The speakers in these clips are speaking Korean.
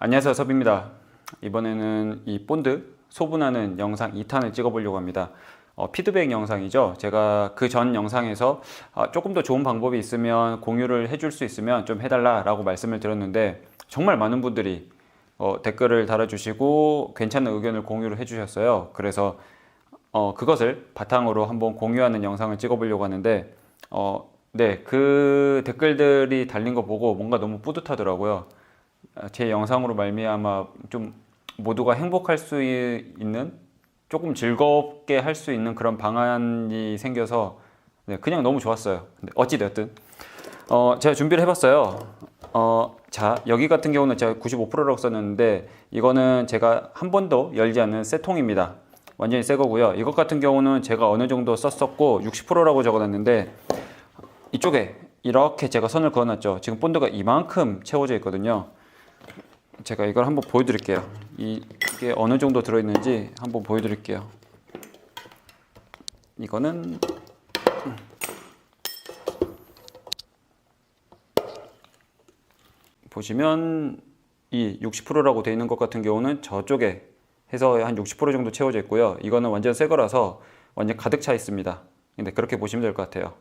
안녕하세요, 섭입니다. 이번에는 이 본드 소분하는 영상 2탄을 찍어보려고 합니다. 피드백 영상이죠. 제가 그 전 영상에서 조금 더 좋은 방법이 있으면 공유를 해줄 수 있으면 좀 해달라고 말씀을 드렸는데 정말 많은 분들이 댓글을 달아주시고 괜찮은 의견을 공유를 해주셨어요. 그래서 그것을 바탕으로 한번 공유하는 영상을 찍어보려고 하는데 네, 그 댓글들이 달린 거 보고 뭔가 너무 뿌듯하더라고요. 제 영상으로 말미암아 좀 모두가 행복할 수 있는, 조금 즐겁게 할 수 있는 그런 방안이 생겨서 네, 그냥 너무 좋았어요. 근데 어찌되었든 제가 준비를 해봤어요. 자, 여기 같은 경우는 제가 95%라고 썼는데 이거는 제가 한 번도 열지 않은 새 통입니다. 완전히 새 거고요. 이것 같은 경우는 제가 어느 정도 썼었고 60%라고 적어놨는데 이쪽에 이렇게 제가 선을 그어놨죠. 지금 본드가 이만큼 채워져 있거든요. 제가 이걸 한번 보여드릴게요. 이게 어느 정도 들어있는지 한번 보여드릴게요. 이거는 보시면 이 60%라고 되어 있는 것 같은 경우는 저쪽에 해서 한 60% 정도 채워져 있고요. 이거는 완전 새 거라서 완전 가득 차 있습니다. 근데 그렇게 보시면 될 것 같아요.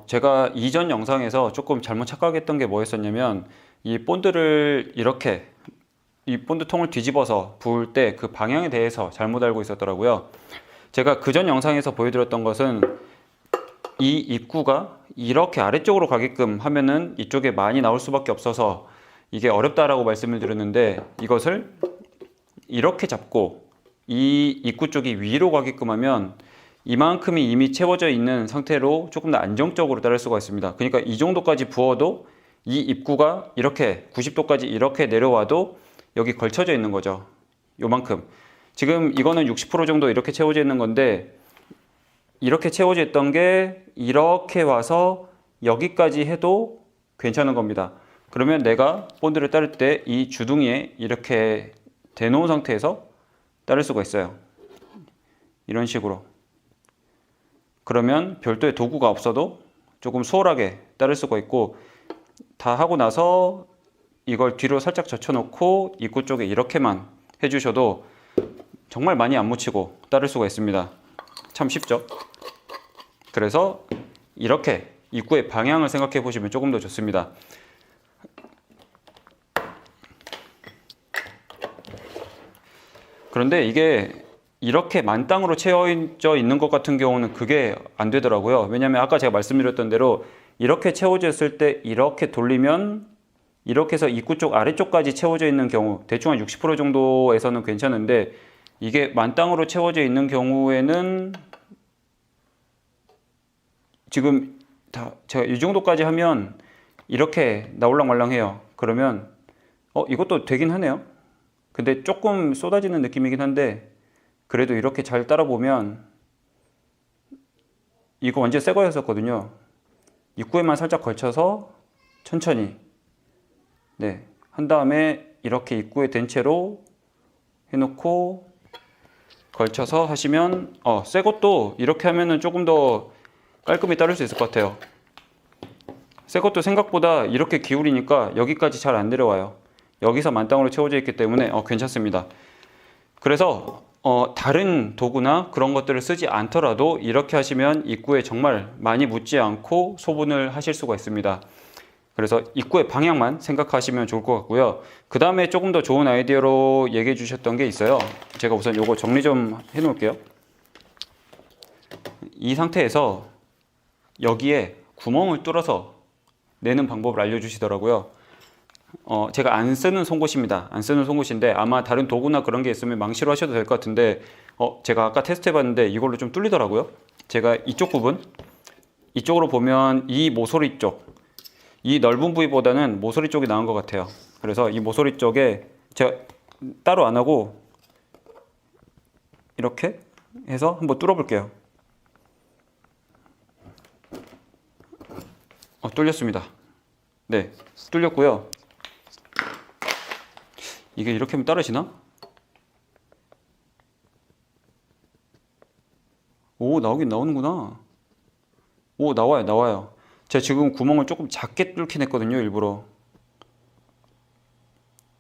제가 이전 영상에서 조금 잘못 착각했던 게 뭐였었냐면 이 본드를 이렇게 이 본드 통을 뒤집어서 부을 때 그 방향에 대해서 잘못 알고 있었더라고요. 제가 그전 영상에서 보여드렸던 것은 이 입구가 이렇게 아래쪽으로 가게끔 하면은 이쪽에 많이 나올 수밖에 없어서 이게 어렵다라고 말씀을 드렸는데, 이것을 이렇게 잡고 이 입구 쪽이 위로 가게끔 하면 이만큼이 이미 채워져 있는 상태로 조금 더 안정적으로 따를 수가 있습니다. 그러니까 이 정도까지 부어도 이 입구가 이렇게 90도까지 이렇게 내려와도 여기 걸쳐져 있는 거죠. 요만큼. 지금 이거는 60% 정도 이렇게 채워져 있는 건데, 이렇게 채워져 있던 게 이렇게 와서 여기까지 해도 괜찮은 겁니다. 그러면 내가 본드를 따를 때 이 주둥이에 이렇게 대놓은 상태에서 따를 수가 있어요. 이런 식으로. 그러면 별도의 도구가 없어도 조금 수월하게 따를 수가 있고, 다 하고 나서 이걸 뒤로 살짝 젖혀놓고 입구 쪽에 이렇게만 해주셔도 정말 많이 안 묻히고 따를 수가 있습니다. 참 쉽죠? 그래서 이렇게 입구의 방향을 생각해 보시면 조금 더 좋습니다. 그런데 이게 이렇게 만땅으로 채워져 있는 것 같은 경우는 그게 안 되더라고요. 왜냐하면 아까 제가 말씀드렸던 대로 이렇게 채워져 있을 때 이렇게 돌리면 이렇게 해서 입구 쪽 아래쪽까지 채워져 있는 경우 대충 한 60% 정도에서는 괜찮은데, 이게 만땅으로 채워져 있는 경우에는 지금 다 제가 이 정도까지 하면 이렇게 나올랑말랑해요. 그러면 이것도 되긴 하네요. 근데 조금 쏟아지는 느낌이긴 한데, 그래도 이렇게 잘 따라 보면 이거 완전 새 거였었거든요. 입구에만 살짝 걸쳐서 천천히 한 다음에 이렇게 입구에 댄 채로 해놓고 걸쳐서 하시면 새 것도 이렇게 하면은 조금 더 깔끔히 따를 수 있을 것 같아요. 새 것도 생각보다 이렇게 기울이니까 여기까지 잘 안 내려와요. 여기서 만땅으로 채워져 있기 때문에 괜찮습니다. 그래서 다른 도구나 그런 것들을 쓰지 않더라도 이렇게 하시면 입구에 정말 많이 묻지 않고 소분을 하실 수가 있습니다. 그래서 입구의 방향만 생각하시면 좋을 것 같고요. 그 다음에 조금 더 좋은 아이디어로 얘기해 주셨던 게 있어요. 제가 우선 요거 정리 좀 해 놓을게요. 이 상태에서 여기에 구멍을 뚫어서 내는 방법을 알려주시더라고요. 제가 안 쓰는 송곳입니다. 안 쓰는 송곳인데 아마 다른 도구나 그런 게 있으면 망치로 하셔도 될 것 같은데, 제가 아까 테스트 해봤는데 이걸로 좀 뚫리더라고요. 제가 이쪽 부분, 이쪽으로 보면 이 모서리 쪽, 이 넓은 부위보다는 모서리 쪽이 나은 것 같아요. 그래서 이 모서리 쪽에 제가 따로 안 하고 이렇게 해서 한번 뚫어 볼게요. 뚫렸습니다. 네, 뚫렸고요. 이게 이렇게 하면 따라지나? 오, 나오긴 나오는구나. 오, 나와요. 제가 지금 구멍을 조금 작게 뚫긴 했거든요, 일부러.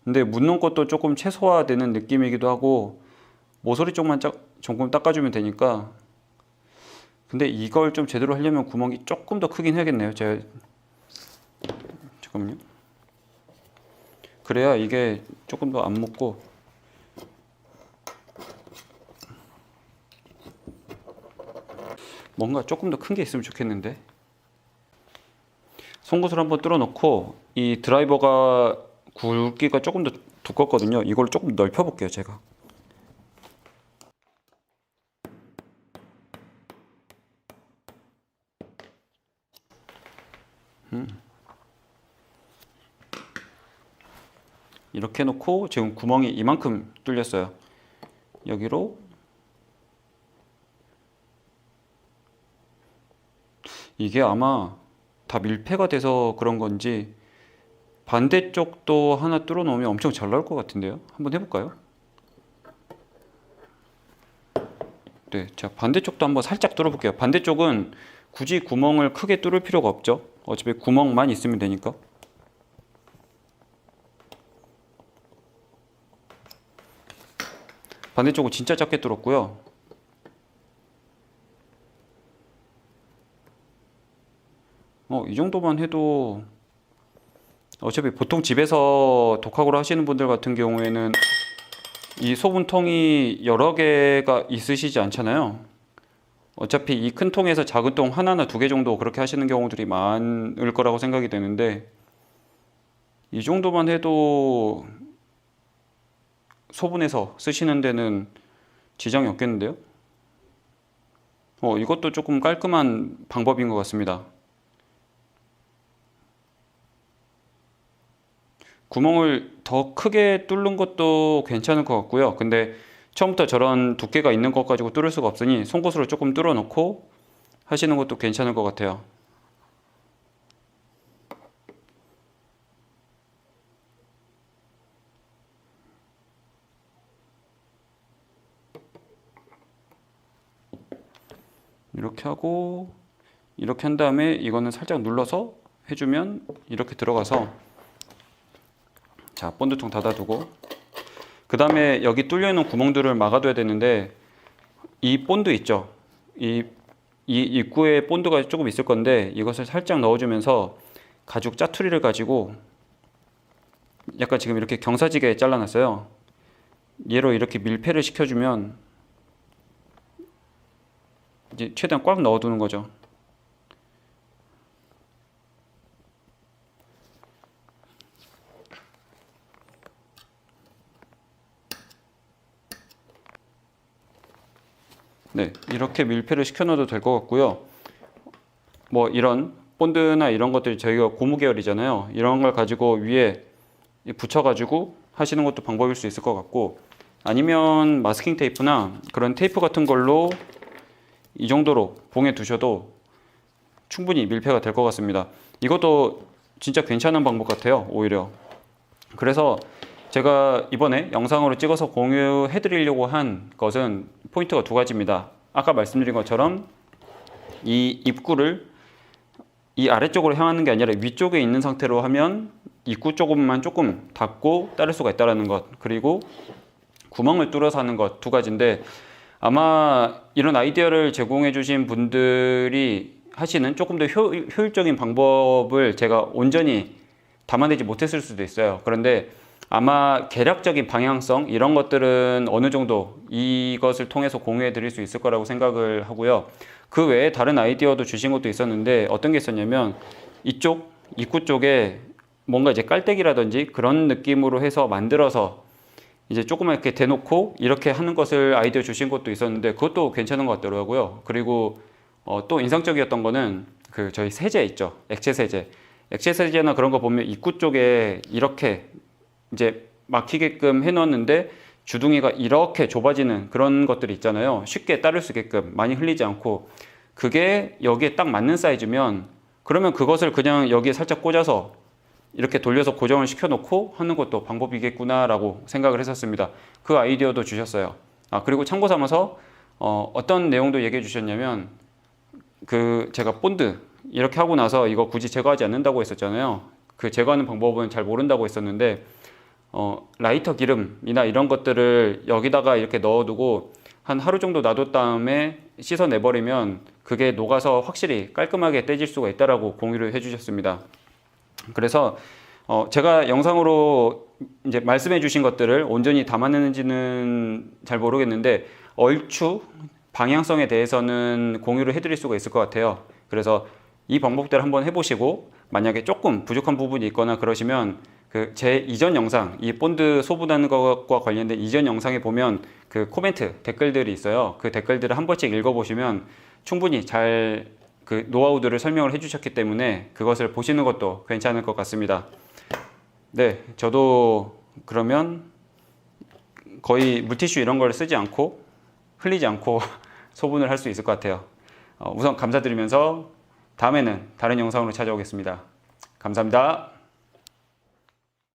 근데 묻는 것도 조금 최소화되는 느낌이기도 하고 모서리 쪽만 조금 닦아주면 되니까. 근데 이걸 좀 제대로 하려면 구멍이 조금 더 크긴 해야겠네요. 제가 잠깐만요. 그래야 이게 조금 더 안 묻고. 뭔가 조금 더 큰 게 있으면 좋겠는데. 송곳을 한번 뚫어 놓고 이 드라이버가 굵기가 조금 더 두껍거든요. 이걸 조금 넓혀 볼게요, 제가. 이렇게 해놓고 지금 구멍이 이만큼 뚫렸어요. 여기로 이게 아마 다 밀폐가 돼서 그런 건지 반대쪽도 하나 뚫어 놓으면 엄청 잘 나올 것 같은데요. 한번 해볼까요? 네, 자 반대쪽도 한번 살짝 뚫어 볼게요. 반대쪽은 굳이 구멍을 크게 뚫을 필요가 없죠. 어차피 구멍만 있으면 되니까. 반대쪽은 진짜 작게 뚫었고요. 이 정도만 해도 어차피 보통 집에서 독학으로 하시는 분들 같은 경우에는 이 소분통이 여러 개가 있으시지 않잖아요. 어차피 이 큰 통에서 작은 통 하나나 두 개 정도 그렇게 하시는 경우들이 많을 거라고 생각이 되는데 이 정도만 해도 소분해서 쓰시는 데는 지장이 없겠는데요? 이것도 조금 깔끔한 방법인 것 같습니다. 구멍을 더 크게 뚫는 것도 괜찮을 것 같고요. 근데 처음부터 저런 두께가 있는 것 가지고 뚫을 수가 없으니 송곳으로 조금 뚫어 놓고 하시는 것도 괜찮을 것 같아요. 이렇게 하고 이렇게 한 다음에 이거는 살짝 눌러서 해주면 이렇게 들어가서 자 본드통 닫아두고 그 다음에 여기 뚫려 있는 구멍들을 막아둬야 되는데 이 본드 있죠. 이 입구에 본드가 조금 있을 건데 이것을 살짝 넣어주면서 가죽 짜투리를 가지고 약간 지금 이렇게 경사지게 잘라놨어요. 얘로 이렇게 밀폐를 시켜주면 이제 최대한 꽉 넣어두는 거죠. 네, 이렇게 밀폐를 시켜 넣어도 될 것 같고요. 뭐 이런 본드나 이런 것들이 저희가 고무 계열이잖아요. 이런 걸 가지고 위에 붙여 가지고 하시는 것도 방법일 수 있을 것 같고 아니면 마스킹 테이프나 그런 테이프 같은 걸로 이 정도로 봉해 두셔도 충분히 밀폐가 될 것 같습니다. 이것도 진짜 괜찮은 방법 같아요, 오히려. 그래서 제가 이번에 영상으로 찍어서 공유해 드리려고 한 것은 포인트가 두 가지입니다. 아까 말씀드린 것처럼 이 입구를 이 아래쪽으로 향하는 게 아니라 위쪽에 있는 상태로 하면 입구 쪽만 조금 닫고 따를 수가 있다는 것, 그리고 구멍을 뚫어서 하는 것 두 가지인데 아마 이런 아이디어를 제공해 주신 분들이 하시는 조금 더 효율적인 방법을 제가 온전히 담아내지 못했을 수도 있어요. 그런데 아마 개략적인 방향성 이런 것들은 어느 정도 이것을 통해서 공유해 드릴 수 있을 거라고 생각을 하고요. 그 외에 다른 아이디어도 주신 것도 있었는데 어떤 게 있었냐면 이쪽 입구 쪽에 뭔가 이제 깔때기라든지 그런 느낌으로 해서 만들어서 이제 조그맣게 이렇게 대놓고 이렇게 하는 것을 아이디어 주신 것도 있었는데 그것도 괜찮은 것 같더라고요. 그리고 또 인상적이었던 거는 그 저희 세제 있죠. 액체 세제나 그런 거 보면 입구 쪽에 이렇게 이제 막히게끔 해놓았는데 주둥이가 이렇게 좁아지는 그런 것들이 있잖아요. 쉽게 따를 수 있게끔 많이 흘리지 않고 그게 여기에 딱 맞는 사이즈면 그러면 그것을 그냥 여기에 살짝 꽂아서 이렇게 돌려서 고정을 시켜 놓고 하는 것도 방법이겠구나 라고 생각을 했었습니다. 그 아이디어도 주셨어요. 그리고 참고 삼아서 어떤 내용도 얘기해 주셨냐면 그 제가 본드 이렇게 하고 나서 이거 굳이 제거하지 않는다고 했었잖아요. 그 제거하는 방법은 잘 모른다고 했었는데 라이터 기름이나 이런 것들을 여기다가 이렇게 넣어두고 한 하루 정도 놔뒀 다음에 씻어내버리면 그게 녹아서 확실히 깔끔하게 떼질 수가 있다라고 공유를 해주셨습니다. 그래서 제가 영상으로 이제 말씀해 주신 것들을 온전히 담았는지는 잘 모르겠는데 얼추 방향성에 대해서는 공유를 해드릴 수가 있을 것 같아요. 그래서 이 방법대로 한번 해보시고 만약에 조금 부족한 부분이 있거나 그러시면 제 이전 영상, 이 본드 소분하는 것과 관련된 이전 영상에 보면 그 코멘트, 댓글들이 있어요. 그 댓글들을 한 번씩 읽어보시면 충분히 잘 그 노하우들을 설명을 해주셨기 때문에 그것을 보시는 것도 괜찮을 것 같습니다. 네, 저도 그러면 거의 물티슈 이런 걸 쓰지 않고 흘리지 않고 소분을 할 수 있을 것 같아요. 우선 감사드리면서 다음에는 다른 영상으로 찾아오겠습니다. 감사합니다.